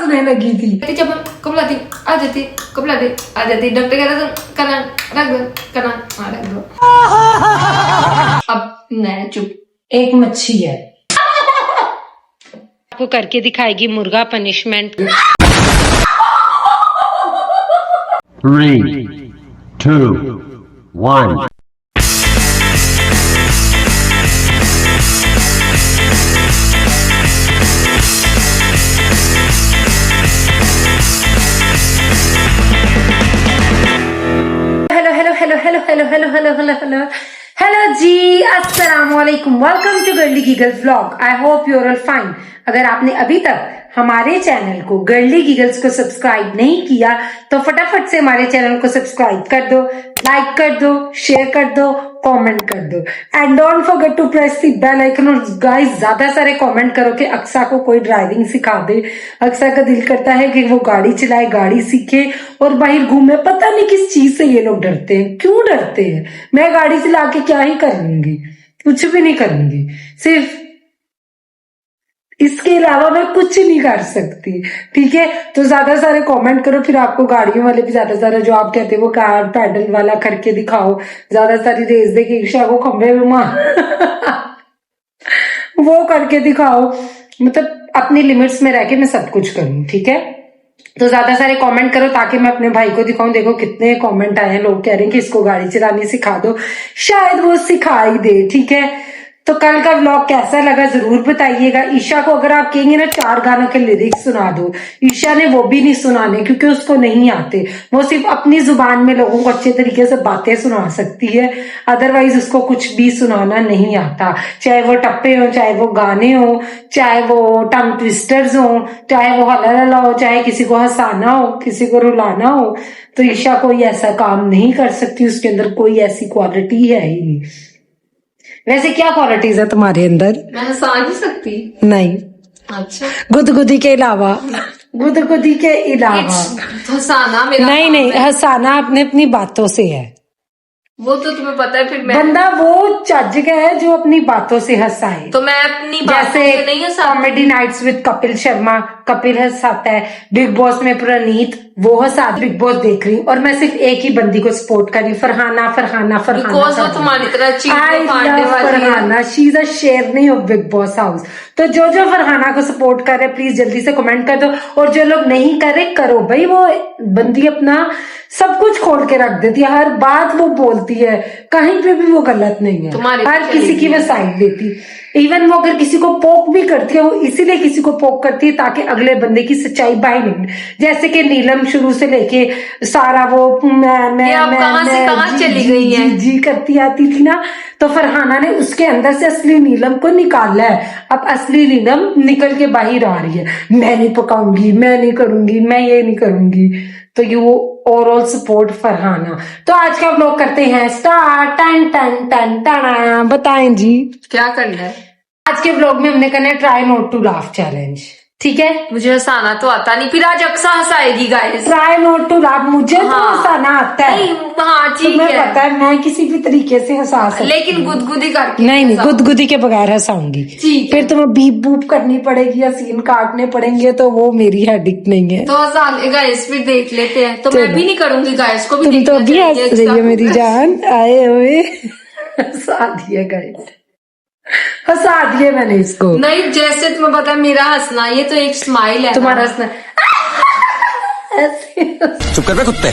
हंसने लगी थी। जब कब लाती आ जाती, कब लाती आ जाती, डॉक्टर कहता था कना रख दो, कना रख दो। अब नहीं चुप। एक मच्छी है, आपको करके दिखाएगी मुर्गा पनिशमेंट। 3, 2, 1. हेलो जी, अस्सलाम वालेकुम। Welcome to Girly Giggles vlog. I hope you are all fine. अगर आपने अभी तक हमारे चैनल को गर्ली गीगल्स को सब्सक्राइब नहीं किया तो फटाफट से हमारे चैनल को सब्सक्राइब कर दो, लाइक कर दो, शेयर कर दो, कमेंट कर दो and don't forget to press the bell icon. और गाइस ज्यादा सारे कमेंट करो कि अक्सा को कोई ड्राइविंग सिखा दे। अक्सा का दिल करता है कि वो गाड़ी चलाए, गाड़ी सीखे और बाहर घूमे। पता नहीं किस चीज से ये लोग डरते हैं, क्यों डरते हैं। मैं गाड़ी चला के क्या ही करूंगी, कुछ भी नहीं करूंगी, सिर्फ इसके अलावा मैं कुछ नहीं कर सकती। ठीक है, तो ज्यादा सारे कमेंट करो, फिर आपको गाड़ियों वाले भी ज्यादा सारा जो आप कहते हैं वो कार पैडल वाला करके दिखाओ, ज्यादा सारी रेस दे के ईशा को खंभे में मार वो करके दिखाओ। मतलब अपनी लिमिट्स में रह के मैं सब कुछ करूं। ठीक है, तो ज्यादा सारे कमेंट करो ताकि मैं अपने भाई को दिखाऊं। देखो कितने कमेंट आए हैं, लोग कह रहे हैं कि इसको गाड़ी चलानी सिखा दो, शायद वो सिखा ही दे। ठीक है, तो कल का व्लॉग कैसा लगा जरूर बताइएगा। ईशा को अगर आप कहेंगे ना 4 गानों के लिरिक्स सुना दो, ईशा ने वो भी नहीं सुनाने क्योंकि उसको नहीं आते। वो सिर्फ अपनी जुबान में लोगों को अच्छे तरीके से बातें सुना सकती है, अदरवाइज उसको कुछ भी सुनाना नहीं आता। चाहे वो टप्पे हो, चाहे वो गाने हो, चाहे वो टंग ट्विस्टर्स हो, चाहे वो हल्ला हो, चाहे किसी को हंसाना हो, किसी को रुलाना हो, तो ईशा कोई ऐसा काम नहीं कर सकती। उसके अंदर कोई ऐसी क्वालिटी है ही नहीं। वैसे क्या क्वालिटीज है तुम्हारे अंदर? मैं हंसा नहीं सकती। नहीं, अच्छा, गुदगुदी के अलावा, गुदगुदी के अलावा हंसाना मेरा नहीं नहीं, हंसाना अपने अपनी बातों से है। वो तो तुम्हें पता है। फिर मैं बंदा वो चज का है जो अपनी बातों से हंसाए। तो मैं अपनी बातों जैसे से नहीं हंसा। Comedy Nights with Kapil Sharma, Kapil हंसाता है। बिग बॉस में प्रणीत वो हंसा, बिग बॉस देख रही हूँ और मैं सिर्फ एक ही बंदी को सपोर्ट कर रही हूँ, फरहाना फरहाना फरहाना। बिकॉज वो तुम्हारी तरह चीजें फाड़ने वाली है। फरहाना, शी इज अ शेरनी ऑफ बिग बॉस हाउस। तो जो जो फरहाना को सपोर्ट कर रहे प्लीज जल्दी से कमेंट कर दो, और जो लोग नहीं कर रहे करो भाई। वो बंदी अपना सब कुछ खोल के रख देती है, हर बात वो बोलती है, कहीं पे भी वो गलत नहीं है, हर किसी की वो साइड देती। इवन वो अगर किसी को पोक भी करती है, वो इसीलिए किसी को पोक करती है ताकि अगले बंदे की सच्चाई बाहर निकले। जैसे कि नीलम शुरू से लेके सारा वो मैं कहाँ चली गई है जी करती आती थी ना, तो फरहाना ने उसके अंदर से असली नीलम को निकाला है। अब असली नीलम निकल के बाहर आ रही है, मैं नहीं पकाऊंगी, मैं नहीं करूंगी, मैं ये नहीं करूंगी। तो ये वो ओवरऑल सपोर्ट फरहाना। तो आज का व्लॉग करते हैं स्टार्ट। टन टन टन टन। बताएं जी क्या करना है आज के व्लॉग में? हमने करना है try not to laugh challenge. ठीक है, मुझे हंसाना तो आता नहीं, फिर आज अक्सा हंसाएगी guys. Try not to laugh. मुझे तो हंसाना आता है। हाँ ठीक है, पता है, मैं किसी भी तरीके से हंसा सकती, लेकिन गुदगुदी करके नहीं, गुदगुदी के बगैर हंसाऊंगी। फिर तुम्हें बीप बूप करनी पड़ेगी या सीन काटने पड़ेंगे, तो वो मेरी हेडिक नहीं है। तो हंसा ले गाइस, फिर देख लेते हैं। तो मैं भी नहीं करूंगी गाइस को भी। तुम तो भी हंस रही है मेरी जान, आए हुए हंसा दिए गाइस, हंसा दिए मैंने इसको। नहीं, जैसे तुम्हें पता है मेरा हंसना ये तो एक स्माइल है, तुम्हारा हंसना ऐसे चुप कर बे कुत्ते।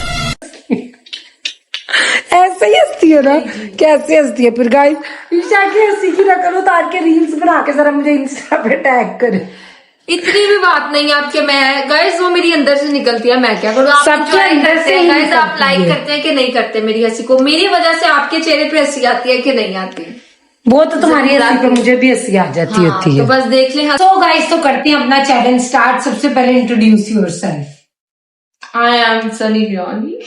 ऐसे ही हंसती है ना, कैसे हंसती है फिर गाइस। ईशा की हंसी की नकल उतार के रील्स बना के जरा मुझे इंस्टा पे टैग करे। इतनी भी बात नहीं आपके मैं गाइस, वो मेरी अंदर से निकलती है, मैं क्या करूँ। आप सबके अंदर से गाइस, आप लाइक करते हैं कि नहीं करते मेरी हंसी को? मेरी वजह से आपके चेहरे पे हंसी आती है कि नहीं आती? वो तो तुम्हारी हंसी पे मुझे भी हंसी आ जाती होती है। तो बस देख लें। तो गाइस, तो करते हैं अपना चैलेंज स्टार्ट। सबसे पहले introduce yourself. I am Sunny Leone.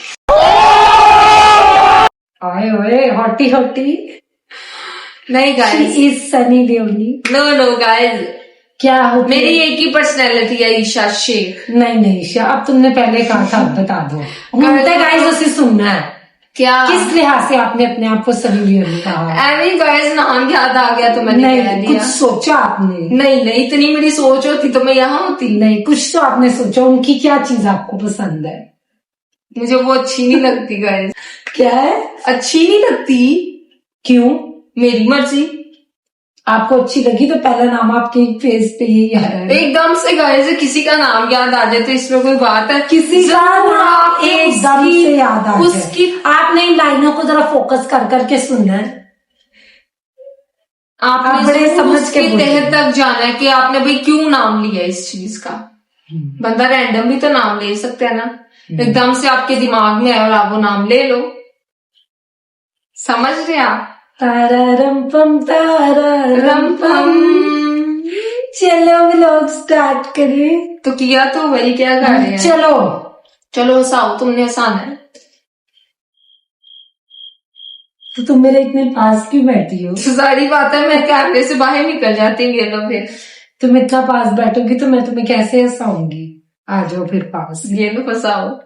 आए ओए हॉटी हॉटी। नहीं guys, she is Sunny Leone. No guys, क्या हो? मेरी एक ही पर्सनैलिटी है, ईशा शेख। नहीं ईशा, अब तुमने पहले कहा था, अब बता दो। गाइस उसे सुनना है, क्या किस लिहाज से आपने अपने आप को सलीलियन कहा? एमी गाइस नाम याद आ गया तो मैंने कह नहीं, दिया। कुछ सोचा आपने? नहीं इतनी मेरी सोच होती तो मैं यहाँ होती। नहीं, कुछ तो आपने सोचा। उनकी क्या चीज आपको पसंद है? मुझे वो अच्छी नहीं लगती गाइस। क्या है? अच्छी नहीं लगती। क्यों? मेरी मर्जी। आपको अच्छी लगी तो पहला नाम आपके फेस पे यही आ रहा है। एकदम से गाइस किसी का नाम याद आ जाए तो इसमें कोई बात है? किसी का जरूर नाम आपने एकदम उसकी- से याद आ उसकी जाए। आपने इन लाइनों को जरा फोकस कर करके सुनना है। आपने आप बड़े जरूर समझ उसके के तह बोलिए। तक जाना है कि आपने भाई क्यों नाम लिया इस चीज का। बंदा रैंडम भी तो नाम ले सकता है ना। एकदम से आपके दिमाग में है और आप वो नाम ले लो। समझ रहे आप? तारारम पम तारारम पम। चलो व्लॉग स्टार्ट करें। तो किया तो वही क्या कर रहे हैं। चलो चलो हंसाओ, तुमने हंसाना है। तो तुम मेरे इतने पास क्यों बैठी हो? तो सारी बात है, मैं कैमरे से बाहर निकल जाती हूँ। ये लो फिर तुम इतना पास बैठोगी तो मैं तुम्हें कैसे हंसाऊंगी? आ जाओ फिर पास। ये लो फंसाओ।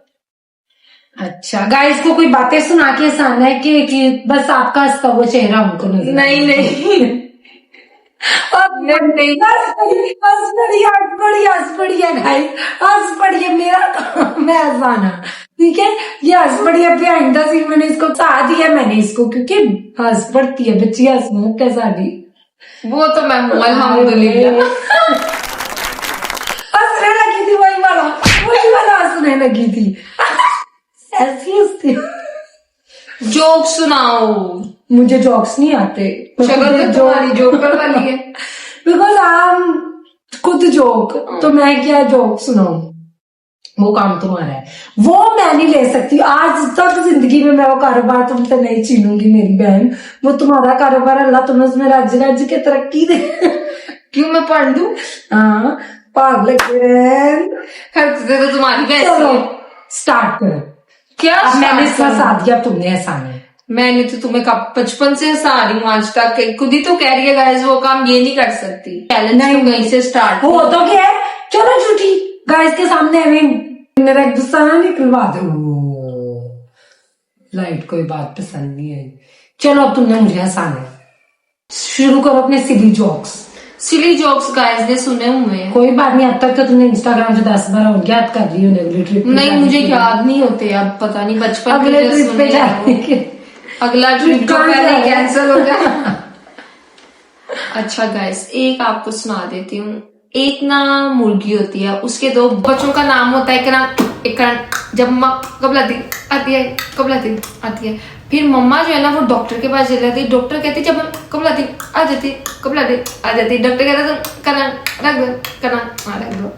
अच्छा, गाइस को कोई बातें सुना के हंसाना है कि बस आपका हंसता हुआ चेहरा हमको नजर? नहीं हंस पड़ी है। मेरा काम है हंसाना, ठीक है? ये हंस पड़ी है बिहाइंड द सीन। मैंने इसको हंसा दिया, मैंने इसको, क्योंकि हंस पड़ती है बच्ची, हंसमुख के साड़ी। वो तो मैं हूँ अल्हम्दुलिल्लाह। हंसने लगी थी वही वाला हंसने लगी थी। ऐसी हंसती। जोक सुनाओ। मुझे जोक्स नहीं आते। शक्ल तो तुम्हारी जोकर वाली है। बिकॉज आई एम खुद जोक, तो मैं क्या जोक सुनाऊं? वो काम तुम्हारा है, वो मैं नहीं ले सकती। आज तक जिंदगी में मैं वो कारोबार तुमसे नहीं छीनूंगी मेरी बहन। वो तुम्हारा कारोबार, अल्लाह तुम्हें उसमें रज रज के तरक्की दे। क्यों मैं पढ़ दूं? हाँ, पाग लगे। हरकतें तो तुम्हारी वैसी चलो है। स्टार्ट करो। क्या अब मैंने start करूं? हंसा दिया, तुमने हंसाना है। मैंने तो तुम्हें कब बचपन से हंसा रही हूँ आज तक। खुद ही तो कह रही है गाइस वो काम ये नहीं कर सकती। चैलेंज तो कहीं से स्टार्ट हो तो क्या है? चलो झूठी गाइस के सामने मेरा एक गुस्सा ना निकलवा दो। लाइट कोई बात पसंद नहीं आई। चलो अब तुमने मुझे हंसाना है, शुरू करो अपने silly jokes. Silly jokes guys ने सुने हुए हैं। कोई बात नहीं, अब तक तो तुमने इंस्टाग्राम से 10 बार और याद कर ली हो। अगली ट्रिप नहीं मुझे याद नहीं होते अब, पता नहीं बचपन के अगले जो ट्रिप पे सुने हैं जाने वो। के। अगला ट्रिप जो कहाँ पहले जा रहे हैं? कैंसिल हो जाए। अच्छा गाइस एक आपको सुना देती हूँ। एक ना मुर्गी होती है, उसके दो बच्चों का नाम होता है एक जब मम्मा कब लाती आती है, कब लाती आती है। फिर मम्मा जो है ना वो डॉक्टर के पास चली जाती। डॉक्टर कहती जब कब लाती आ जाती, कब लाती आ जाती। डॉक्टर कहता तुम कना रख दो, कना रख दो।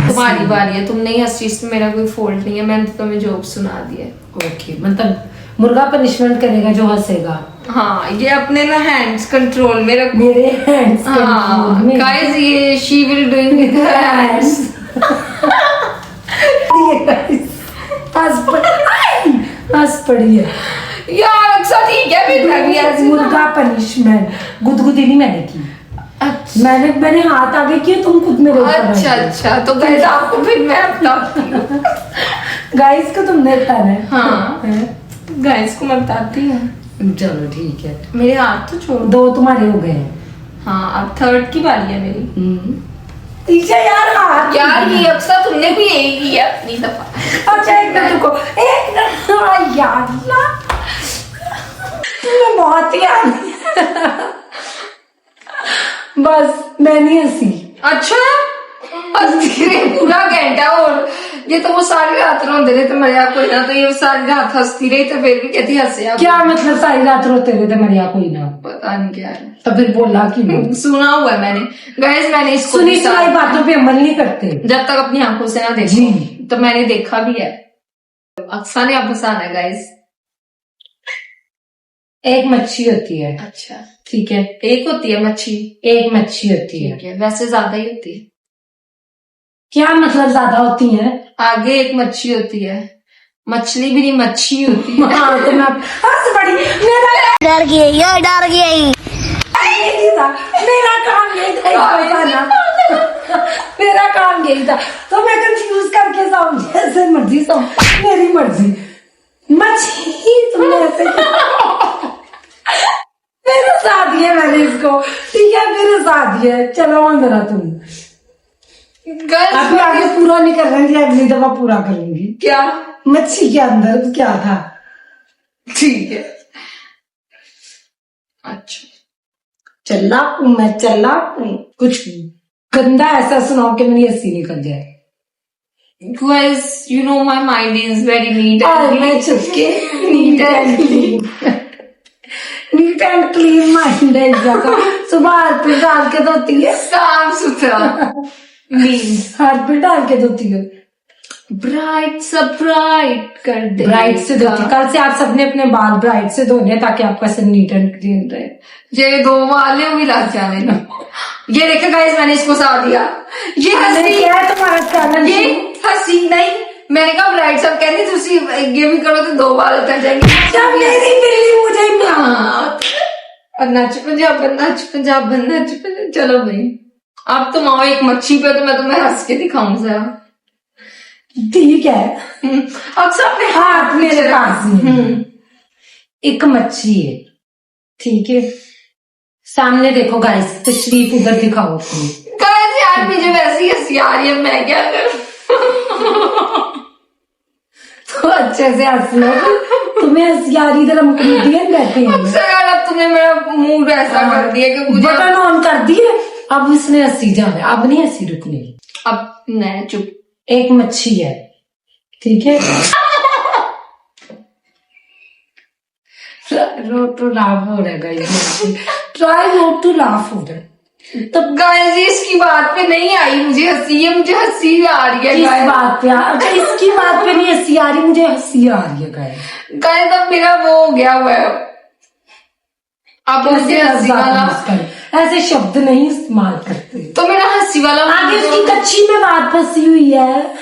तुम्हारी बारी है, तुम नहीं हंसी, इसमें मेरा कोई फॉल्ट नहीं है। मैंने तो तुम्हें जोक सुना दिया। ओके, मतलब मुर्गा पनिशमेंट करेगा जो हंसेगा। हाँ ये अपने ना हैंड्स कंट्रोल में रखो। मेरे हैंड्स हाँ गाइस ये she will doing with her hands. हंस पड़ी है यार अक्सर ठीक है फिर मैं भी ऐसे मुर्गा पनिशमेंट। गुदगुदी नहीं मैंने की। अच्छा मैंने हाथ आगे किए, तुम खुद मेरे ऊपर अच्छा तो गाइस आपको फिर मैं बताती हूँ। गाइस को तुमने बताना है। हाँ गाइस को मैं बताती हूँ। चलो ठीक है, मेरे हाथ तो छोड़ो। 2 तुम्हारे हो गए हैं। हाँ अब थर्ड की बारी है मेरी। पीछे यार हाथ। यार ये अक्सर तुमने भी यही किया अपनी दफा। अच्छा एक मिनट रुको, एक मिनट यार ना, तुम्हें बहुत ही आ बस मैं नहीं हंसी। अच्छा हंसती रही पूरा घंटा। और ये तो वो सारी रात रोते रहे तो मरिया कोई ना, तो ये सारी रात हंसती रही तो फिर भी कहती हंसे आप। क्या मतलब सारी रात रोते रहते मरिया कोई ना? पता नहीं क्या है। तो फिर बोला क्यों? सुना हुआ है मैंने गाइस। मैंने इसको सुनी भी सुनाई बातों पे अमल नहीं करते जब तक अपनी आंखों से ना देखो। जी। तो मैंने देखा भी है। अक्सर ने आप हंसाना है गाइस। एक मच्छी होती है, अच्छा ठीक है? एक होती है मच्छी। एक मच्छी होती है, ठीक है वैसे ज्यादा ही होती है। क्या मतलब ज्यादा होती है? आगे एक मच्छी होती है, मछली भी नहीं मच्छी होती है। हाँ तो मैं हंस पड़ी। डर गई यो डर गई। मेरा काम यही था बताना। मेरा काम यही था, तो मैं कंफ्यूज करके समझ जैसे मर्जी समझ, मेरी मर्जी। मछली तुमने ऐसे फिर हंसा दिया मैंने इसको, ठीक है, फिर हंसा दिया। चलो अंदर तुम, गर्ल्स अभी आगे पूरा नहीं कर रही थी, अगली दफा पूरा करूंगी। क्या? मच्छी के अंदर क्या था? ठीक है, अच्छा। चल्लाक हूँ मैं, चल्लाक हूँ। कुछ गंदा ऐसा सुनाओ कि मेरी हंसी निकल जाए। Guys, you know my mind is very neat और and मैं चुपके neat and clean, neat and clean mind है इसका। सुबह हारपिक डाल के धोती है, साफ सुथरा। मीन्स हारपिक डाल के धोती है, ब्राइट सब ब्राइट कर दे। ब्राइट से धोती। कल से आप सबने अपने बाल ब्राइट से धोने हैं ताकि आपका सिर नीट एंड क्लीन रहे। ये 2 वाले भी लग जाने ना। ये देखो गाइस, मैंने इसको सा दिया। ये हंसी क्या है तुम्हारा चैनल? ये हंसी नहीं, मैंने कहा ब्राइट सब कहते तुसी ये भी करो तो 2 बाल उतर जाएंगे। जब मेरी बिल्ली मुझे और नच पंजाब, नच पंजाब, नच पंजाब। चलो भाई, अब तुम आओ एक मच्छी पे, तो मैं तुम्हें हंस के दिखाऊं जरा। ठीक है, अब सबने हाथ मेरे पास में एक मच्छी है, ठीक है, सामने देखो गाइस, तशरीफ उधर दिखाओ अपनी। गाइस यार मुझे वैसी हंसी आ रही है, मैं क्या करूं? तो अच्छे से हंस लो, तुम्हें हंसी आ रही, इधर हम कॉमेडियन बैठे हैं। अब तुमने मेरा मूड ऐसा कर दिया कि मुझे बटन ऑन कर दिए, अब इसने हंसी जाना है, अब नहीं हंसी रुकनी। अब मैं चुप। एक मच्छी है, ठीक है, नॉट टू लाफ हो रहा है guys, try not to laugh हो रहा है। तब गाइस इसकी बात पे नहीं आई मुझे हंसी, है मुझे हंसी आ रही है किस गाइस। बात पे? अच्छा, इसकी बात पे नहीं हंसी आ रही, मुझे हंसी आ रही है गाइस। गाइस अब मेरा वो हो गया हुआ है, अब मुझे हंसी वाला, ऐसे शब्द नहीं इस्तेमाल करते। तो मेरा हंसी वाला आगे उसकी कच्ची में बात फंसी हुई है।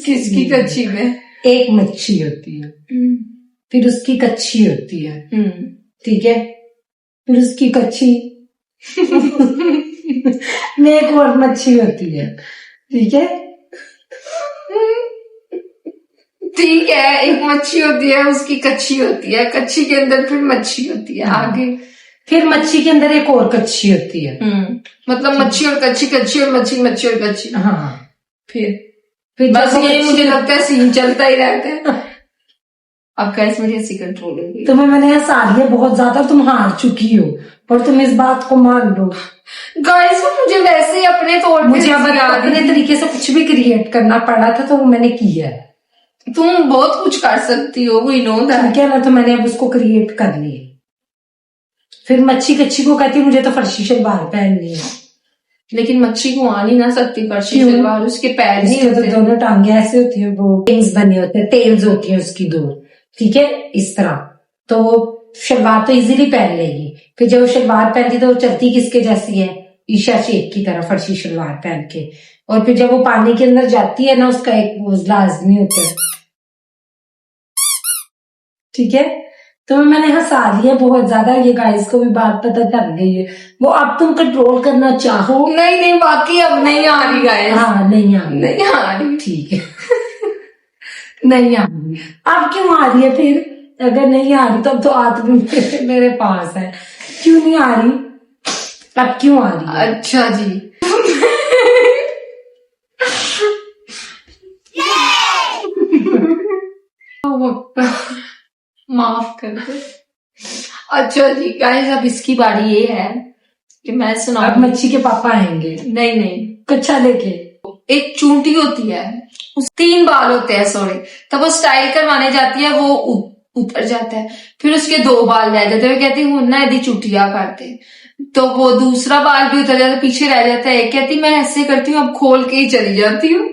किसकी कच्ची में? एक मच्छी होती है, फिर उसकी कच्ची होती है, ठीक है, फिर उसकी कच्ची में एक और मच्छी होती है, ठीक है। ठीक है, एक मच्छी होती है, उसकी कच्ची होती है, कच्ची के अंदर फिर मच्छी होती है, आगे फिर मच्छी के अंदर एक और कच्ची होती है। मतलब मच्छी और कच्ची, कच्ची और मच्छी, मच्छी और कच्ची। हाँ, फिर बस ये मुझे लगता है सीन चलता ही रहता है। अब गाइस मुझे ऐसी कंट्रोल होगी। तुम्हें मैंने हंसा दिया बहुत ज्यादा, तुम हार चुकी हो, पर तुम इस बात को मान लो। गाइस मुझे वैसे ही अपने तौर पे मुझे अब अपने तरीके से कुछ भी क्रिएट करना पड़ा था, तो वो मैंने किया है। तुम बहुत कुछ कर सकती हो, वी नो दैट। ठीक है ना, तो मैंने अब उसको क्रिएट कर लिया। फिर मच्छी कच्ची को कहती मुझे तो फर्शी शलवार पहननी है, लेकिन मच्छी को आ नहीं ना सकती फर्शी क्यों? शलवार, उसके पैर नहीं उसके तो होते। दोनों टांगे ऐसे होती है, वो विंग्स बने होते हैं, टेल्स होती है उसकी 2, ठीक है, इस तरह। तो शलवार तो इजीली पहन लेगी, फिर जब वो शलवार पहनती तो वो चलती किसके जैसी है? ईशा शेख की तरह, फर्शी शलवार पहन के। और फिर जब वो पानी के अंदर जाती है ना, उसका एक वो लाजमी होता है, ठीक है। तो मैंने हंसा दिया बहुत ज्यादा, ये गाइस को भी बात पता चल गई है। वो अब तुम कंट्रोल करना चाहो? नहीं नहीं, बाकी अब नहीं आ रही गाइस। हाँ, नहीं आ रही, नहीं आ रही, ठीक है। नहीं आ रही, अब क्यों आ रही है फिर? अगर नहीं आ रही तब तो आदमी मेरे पास है, क्यों नहीं आ रही? अब क्यों आ रही है? अच्छा जी। माफ कर दो। अच्छा जी गाइस, अब इसकी बारी ये है कि मैं अब सुनाऊं। मच्छी के पापा आएंगे, नहीं नहीं, कच्छा लेके। एक चूंटी होती है, उस 3 बाल होते हैं, सॉरी। तब वो स्टाइल करवाने जाती है, वो उतर जाता है, फिर उसके 2 बाल रह जाते हैं। वो कहती हूँ ना यदि चुटिया करते, तो वो दूसरा बाल भी उतर जाता है, पीछे रह जाता है। कहती मैं ऐसे करती हूँ, अब खोल के ही चली जाती हूँ।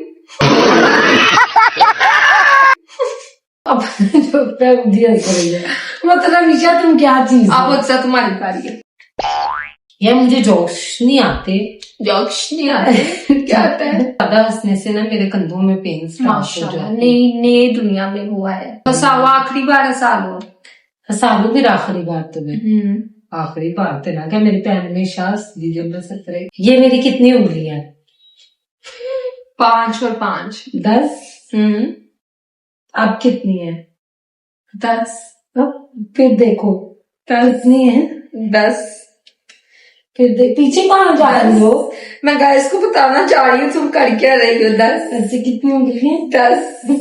अब जो दिया रही है, मतलब ईशा तुम क्या चीज अब हो? अच्छा तुम्हारी बारी है। यार मुझे जोक्स नहीं आते, जोक्स नहीं आते। क्या आता है? ज्यादा हंसने से ना मेरे कंधों में पेन स्टार्ट हो माशाल्लाह, जाते हैं। नई नई दुनिया में हुआ है। हंसाओ, आखिरी बार हंसा लो। हंसा लो फिर आखिरी बार तुम्हें। आखिरी बार तो ना क्या, मेरी पैन में सांस दीजिए बस सत्रह। ये मेरी कितनी उंगली है? 5 और 5 10। अब कितनी है? 10 फिर देखो 10 कितनी है, 10। फिर पीछे कहाँ जा रही हो? मैं गाइस को बताना चाह रही हूँ तुम कर क्या रही हो। 10 ऐसे कितनी हो गई है? 10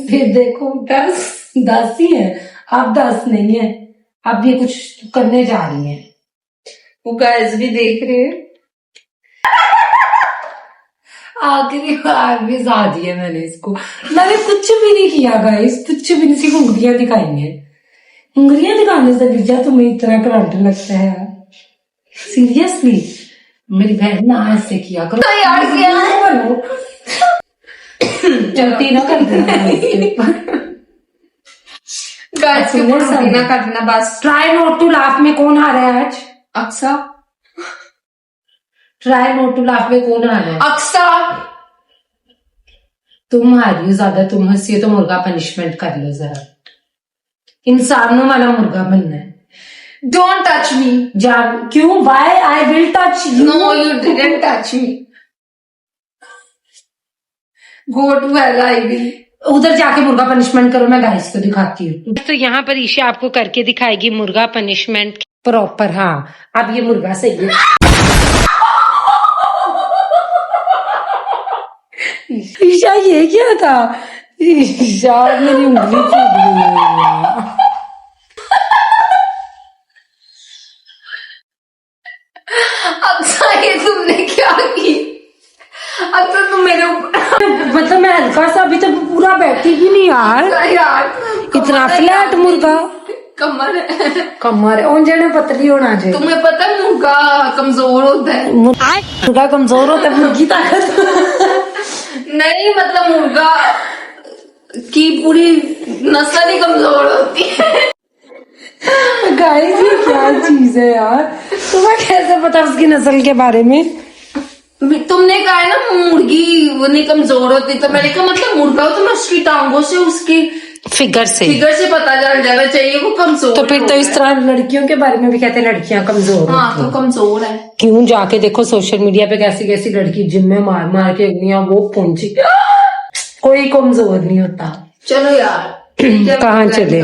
फिर देखो 10 ही है, अब 10 नहीं है, अब ये कुछ करने जा रही है। वो गाइस भी देख रहे हैं। आखिरी बार भी सा दिया मैंने इसको, मैंने कुछ भी नहीं किया गाइस, कुछ भी नहीं, सिर्फ उंगलियां दिखाई है। उंगलियां दिखाने से विजया तुम्हें इतना करंट लगता है? सीरियसली मेरी बहन ना ऐसे किया करो। तो यार किया करो, चलती ना कर देना। गाइस के ऊपर उल्टी ना करना बस। ट्राई नॉट टू लाफ में कौन हारा है आज? Aqsa. Try not to laugh में कौन हारा है? अक्सा। तुम हारी हो ज्यादा, तुम हंसी हो तो मुर्गा पनिशमेंट कर लो जरा। इंसानों वाला मुर्गा बनना है। Don't touch me. जान क्यों? Why I will touch you. No you didn't touch me. Go to hell I will. उधर जाके मुर्गा पनिशमेंट करो, मैं गाइस को दिखाती हूँ। तो यहाँ पर ईशा आपको करके दिखाएगी मुर्गा पनिशमेंट प्रॉपर। हाँ अब ये मुर्गा सही है। ईशा ये क्या था? ईशा मेरी उंगली टूट गई। अक्सा ये तुमने क्या की? अब तो तुम मेरे ऊपर मतलब मैं हल्का सा, अभी तो पूरा बैठी भी नहीं यार। यार इतना फ्लैट मुर्गा, कमर है। कमर उन जने पतली होना चाहिए। तुम्हें पता है मुर्गा कमजोर होता है? मुर्गा कमजोर होता है, मुर्गी ताकत। नहीं मतलब मुर्गा की पूरी नस्ल ही कमजोर होती है। गाइस ये क्या चीज है यार? तुम्हें कैसे पता उसकी नस्ल के बारे में? तुमने कहा है ना मुर्गी वो नहीं कमजोर होती, तो मैंने कहा मतलब मुर्गा हो तो मैं उसकी टांगों से उसकी फिगर से पता चल जाना चाहिए वो कमजोर। तो फिर तो इस तरह लड़कियों के बारे में भी कहते हैं लड़कियां कमजोर हाँ होती तो हैं। कमजोर है। क्यों? जाके देखो सोशल मीडिया पे कैसी कैसी लड़की जिम में मार मार के अग्नियां वो पहुंची, कोई कमजोर नहीं होता। चलो यार कहाँ चले?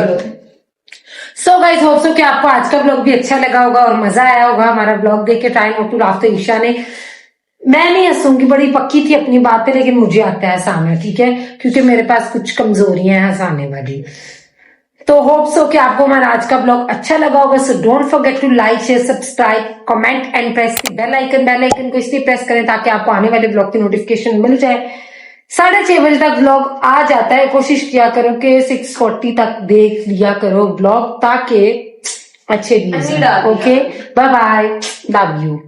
सो गाइस होप सो कि आपको आज का ब्लॉग भी अच्छा लगा होगा और मजा आया होगा हमारा ब्लॉग देख के। ट्राई नॉट टू लाफ तो ईशा ने, मैं नहीं हंसूंगी, बड़ी पक्की थी अपनी बात पे, लेकिन मुझे आता है हंसाना, ठीक है, क्योंकि मेरे पास कुछ कमजोरियां हैं हंसाने वाली। तो होप सो कि आपको हमारा आज का ब्लॉग अच्छा लगा होगा। So don't forget to like share subscribe comment and press the bell icon को इसलिए प्रेस करें ताकि आपको आने वाले ब्लॉग की नोटिफिकेशन मिल जाए। 6:30 बजे तक ब्लॉग आ जाता है, कोशिश किया करो कि 6:40 तक देख लिया करो ब्लॉग ताकि अच्छे views. Okay bye bye, love you.